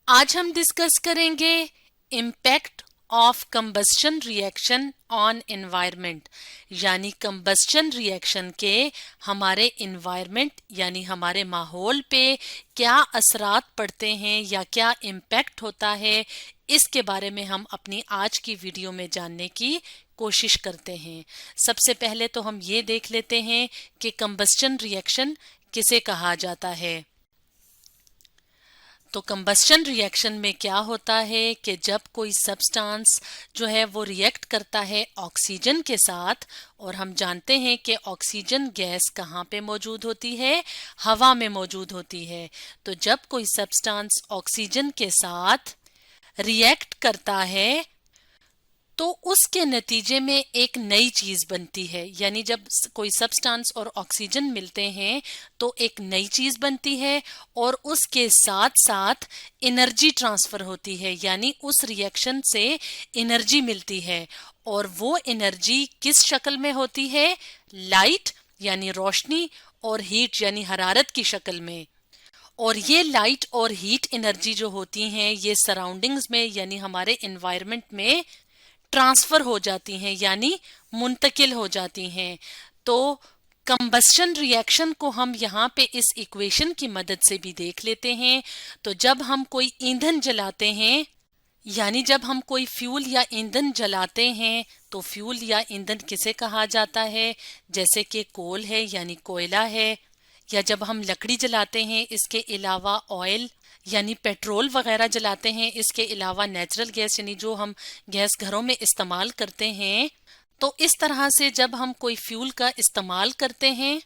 आज हम डिस्कस करेंगे impact of combustion reaction on environment, यानी कंबस्शन रिएक्शन के हमारे एनवायरनमेंट यानी हमारे माहौल पे क्या असरात पड़ते हैं या क्या इम्पैक्ट होता है। इसके बारे में हम अपनी आज की वीडियो में जानने की कोशिश करते हैं। सबसे पहले तो हम ये देख लेते हैं कि कंबस्शन रिएक्शन किसे कहा जाता है। तो कंबस्शन रिएक्शन में क्या होता है कि जब कोई सब्सटेंस जो है वो रिएक्ट करता है ऑक्सीजन के साथ, और हम जानते हैं कि ऑक्सीजन गैस कहाँ पे मौजूद होती है, हवा में मौजूद होती है। तो जब कोई सब्सटेंस ऑक्सीजन के साथ रिएक्ट करता है तो उसके नतीजे में एक नई चीज बनती है, यानी जब कोई सब्सटेंस और ऑक्सीजन मिलते हैं तो एक नई चीज बनती है और उसके साथ साथ एनर्जी ट्रांसफर होती है, यानी उस रिएक्शन से एनर्जी मिलती है। और वो एनर्जी किस शक्ल में होती है? लाइट यानी रोशनी और हीट यानी हरारत की शक्ल में। और ये लाइट और हीट एनर्जी जो होती हैं ये सराउंडिंग्स में यानी हमारे एनवायरनमेंट में ट्रांसफर हो जाती हैं, यानी मुंतकिल हो जाती हैं। तो कंबस्शन रिएक्शन को हम यहाँ पे इस इक्वेशन की मदद से भी देख लेते हैं। तो जब हम कोई ईंधन जलाते हैं, यानी जब हम कोई फ्यूल या ईंधन जलाते हैं, तो फ्यूल या ईंधन किसे कहा जाता है? जैसे कि कोल है यानी कोयला है, या जब हम लकड़ी जलाते हैं इसके अलावा ऑयल यानी पेट्रोल वगैरह जलाते हैं, इसके अलावा नेचुरल गैस यानी जो हम गैस घरों में इस्तेमाल करते हैं। तो इस तरह से जब हम कोई फ्यूल का इस्तेमाल करते हैं,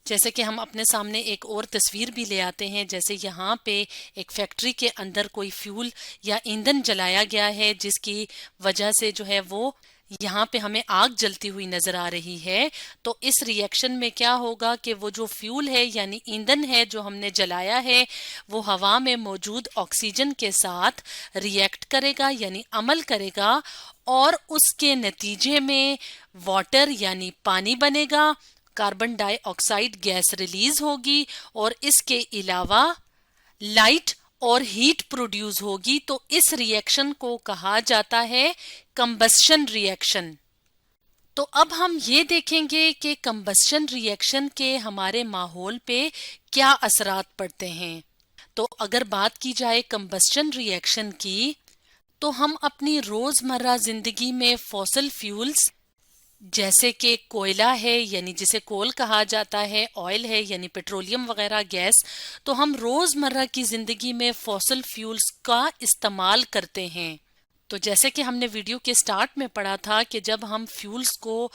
जैसे कि हम अपने सामने एक और तस्वीर भी ले आते हैं, जैसे यहाँ पे एक फैक्ट्री के अंदर कोई फ्यूल या ईंधन जलाया गया है जिसकी वजह से जो है वो यहाँ पे हमें आग जलती हुई नजर आ रही है। तो इस रिएक्शन में क्या होगा कि वो जो फ्यूल है यानी ईंधन है जो हमने जलाया है वो हवा में मौजूद ऑक्सीजन के साथ रिएक्ट करेगा यानी अमल करेगा, और उसके नतीजे में वाटर यानी पानी बनेगा, कार्बन डाइऑक्साइड गैस रिलीज होगी और इसके अलावा लाइट और हीट प्रोड्यूस होगी। तो इस रिएक्शन को कहा जाता है कंबस्शन रिएक्शन। तो अब हम ये देखेंगे कि कंबस्शन रिएक्शन के हमारे माहौल पे क्या असरात पड़ते हैं। तो अगर बात की जाए कंबस्शन रिएक्शन की, तो हम अपनी रोजमर्रा जिंदगी में फॉसिल फ्यूल्स जैसे कि कोयला है यानी जिसे कोल कहा जाता है, ऑयल है यानी पेट्रोलियम वगैरह गैस, तो हम रोजमर्रा की जिंदगी में फॉसिल फ्यूल्स का इस्तेमाल करते हैं। तो जैसे कि हमने वीडियो के स्टार्ट में पढ़ा था कि जब हम फ्यूल्स को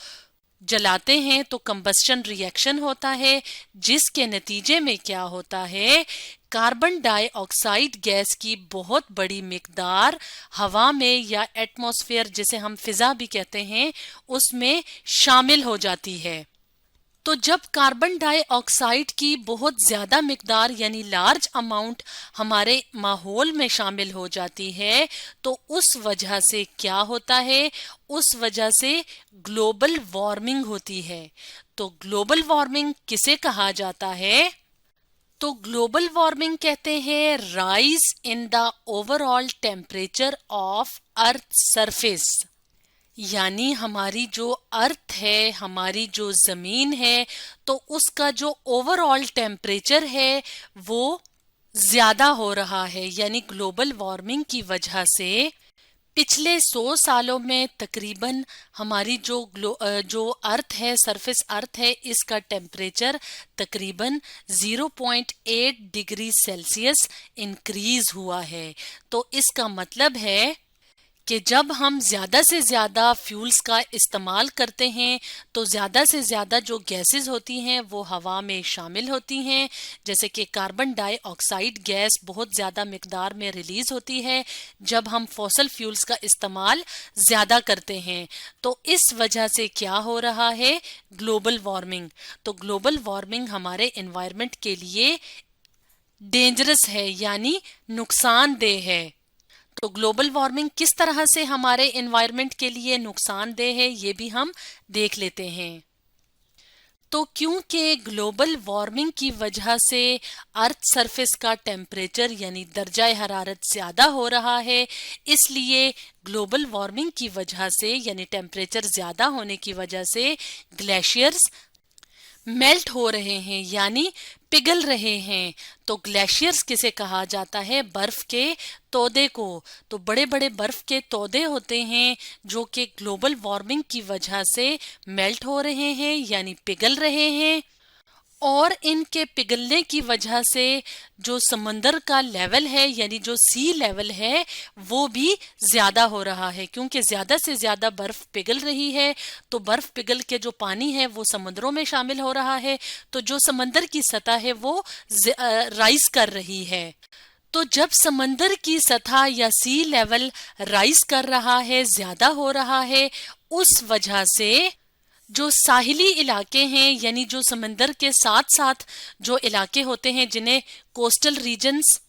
जलाते हैं तो कंबस्शन रिएक्शन होता है, जिसके नतीजे में क्या होता है, कार्बन डाइऑक्साइड गैस की बहुत बड़ी मिकदार हवा में या एटमॉस्फेयर जिसे हम फिजा भी कहते हैं उसमें शामिल हो जाती है। तो जब कार्बन डाइऑक्साइड की बहुत ज्यादा मिकदार यानी लार्ज अमाउंट हमारे माहौल में शामिल हो जाती है तो उस वजह से क्या होता है, उस वजह से ग्लोबल वार्मिंग होती है। तो ग्लोबल वार्मिंग किसे कहा जाता है? तो ग्लोबल वार्मिंग कहते हैं rise in the overall temperature of earth surface, यानी हमारी जो अर्थ है, हमारी जो जमीन है, तो उसका जो ओवरऑल टेम्परेचर है वो ज्यादा हो रहा है। यानी ग्लोबल वार्मिंग की वजह से पिछले 100 सालों में तकरीबन हमारी जो अर्थ है, सरफेस अर्थ है, इसका टेम्परेचर तकरीबन 0.8 डिग्री सेल्सियस इंक्रीज हुआ है। तो इसका मतलब है कि जब हम ज्यादा से ज्यादा फ्यूल्स का इस्तेमाल करते हैं तो ज्यादा से ज्यादा जो गैसेस होती हैं वो हवा में शामिल होती हैं, जैसे कि कार्बन डाइऑक्साइड गैस बहुत ज्यादा मिकदार में रिलीज होती है जब हम फॉसिल फ्यूल्स का इस्तेमाल ज्यादा करते हैं। तो इस वजह से क्या हो रहा है, ग्लोबल वार्मिंग। तो ग्लोबल वार्मिंग हमारे एनवायरनमेंट के लिए डेंजरस है यानी नुकसानदेह है। तो ग्लोबल वार्मिंग किस तरह से हमारे एनवायरनमेंट के लिए नुकसानदेह है ये भी हम देख लेते हैं। तो क्योंकि ग्लोबल वार्मिंग की वजह से अर्थ सरफेस का टेम्परेचर यानी दर्जा हरारत ज़्यादा हो रहा है, इसलिए ग्लोबल वार्मिंग की वजह से यानी टेम्परेचर ज़्यादा होने की वजह से ग्लेशियर्स मेल्ट हो रहे हैं यानी पिघल रहे हैं। तो ग्लेशियर्स किसे कहा जाता है? बर्फ के तौदे को। तो बड़े बड़े बर्फ के तौदे होते हैं जो कि ग्लोबल वार्मिंग की वजह से मेल्ट हो रहे हैं यानी पिघल रहे हैं, और इनके पिघलने की वजह से जो समंदर का लेवल है यानी जो सी लेवल है वो भी ज्यादा हो रहा है। क्योंकि ज्यादा से ज्यादा बर्फ पिघल रही है तो बर्फ पिघल के जो पानी है वो समुद्रों में शामिल हो रहा है, तो जो समंदर की सतह है वो राइज कर रही है। तो जब समंदर की सतह या सी लेवल राइज कर रहा है, ज्यादा हो रहा है, उस वजह से जो साहिली इलाके हैं यानी जो समंदर के साथ साथ जो इलाके होते हैं जिन्हें कोस्टल रीजन्स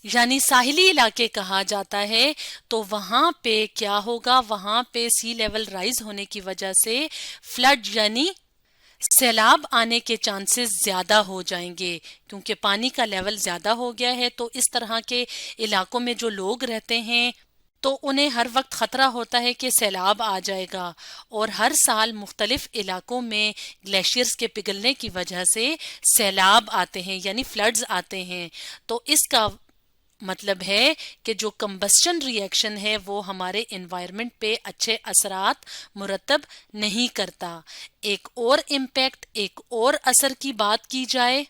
यानी साहिली इलाके कहा जाता है, तो वहां पे क्या होगा? वहां पे सी लेवल राइज होने की वजह से फ्लड यानी सैलाब आने के चांसेस ज्यादा हो जाएंगे। क्योंकि पानी का लेवल ज्यादा हो गया है तो इस तरह के इलाकों में जो लोग रहते हैं तो उन्हें हर वक्त खतरा होता है कि सैलाब आ जाएगा। और हर साल मुख्तलिफ इलाकों में ग्लेशियर्स के पिघलने की वजह से सैलाब आते हैं यानी फ्लड्स आते हैं। तो इसका मतलब है कि जो कंबस्शन रिएक्शन है वो हमारे एनवायरनमेंट पे अच्छे असरात मुरतब नहीं करता। एक और इम्पैक्ट, एक और असर की बात की जाए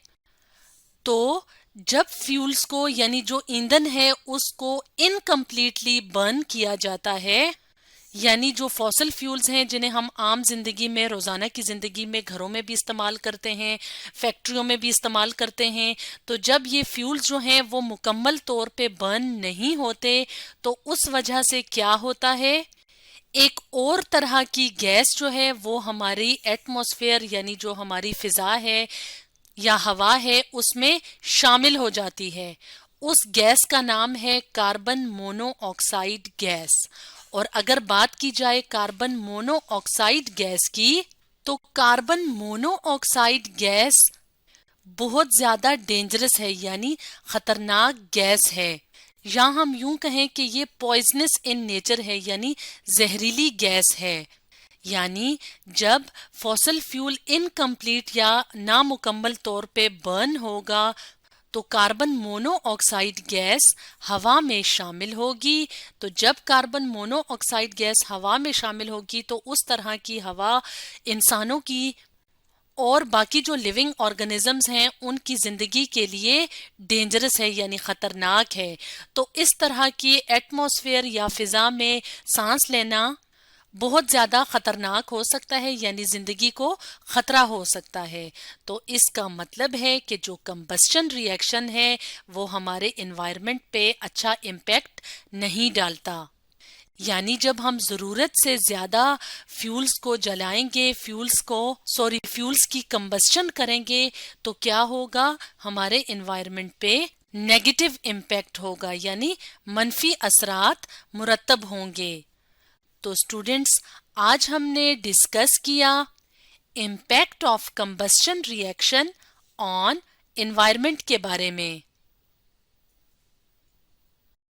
तो जब फ्यूल्स को यानी जो ईंधन है उसको इनकम्प्लीटली बर्न किया जाता है, यानी जो फॉसल फ्यूल्स हैं जिन्हें हम आम जिंदगी में, रोजाना की जिंदगी में, घरों में भी इस्तेमाल करते हैं, फैक्ट्रियों में भी इस्तेमाल करते हैं, तो जब ये फ्यूल्स जो हैं वो मुकम्मल तौर पे बर्न नहीं होते तो उस वजह से क्या होता है? एक और तरह की गैस जो है वो हमारी एटमॉस्फेयर यानी जो हमारी फिजा है या हवा है उसमें शामिल हो जाती है। उस गैस का नाम है कार्बन मोनोऑक्साइड गैस। और अगर बात की जाए कार्बन मोनोऑक्साइड गैस की, तो कार्बन मोनोऑक्साइड गैस बहुत ज्यादा डेंजरस है यानी खतरनाक गैस है, या हम यूं कहें कि ये पॉइजनस इन नेचर है यानी जहरीली गैस है। यानी जब फॉसल फ्यूल इनकम्प्लीट या नामुकम्मल तौर पे बर्न होगा तो कार्बन मोनोऑक्साइड गैस हवा में शामिल होगी। तो जब कार्बन मोनोऑक्साइड गैस हवा में शामिल होगी तो उस तरह की हवा इंसानों की और बाकी जो लिविंग ऑर्गेनिजम्स हैं उनकी जिंदगी के लिए डेंजरस है यानी खतरनाक है। तो इस तरह की एटमॉस्फेयर या फिजा में सांस लेना बहुत ज्यादा खतरनाक हो सकता है यानी जिंदगी को खतरा हो सकता है। तो इसका मतलब है कि जो कंबस्शन रिएक्शन है वो हमारे एनवायरनमेंट पे अच्छा इम्पैक्ट नहीं डालता। यानी जब हम जरूरत से ज्यादा फ्यूल्स को जलाएंगे, फ्यूल्स की कंबस्शन करेंगे तो क्या होगा? हमारे एनवायरनमेंट पे नेगेटिव इम्पैक्ट होगा यानी मनफी असरात मुरतब होंगे। तो स्टूडेंट्स, आज हमने डिस्कस किया impact of combustion reaction on environment के बारे में।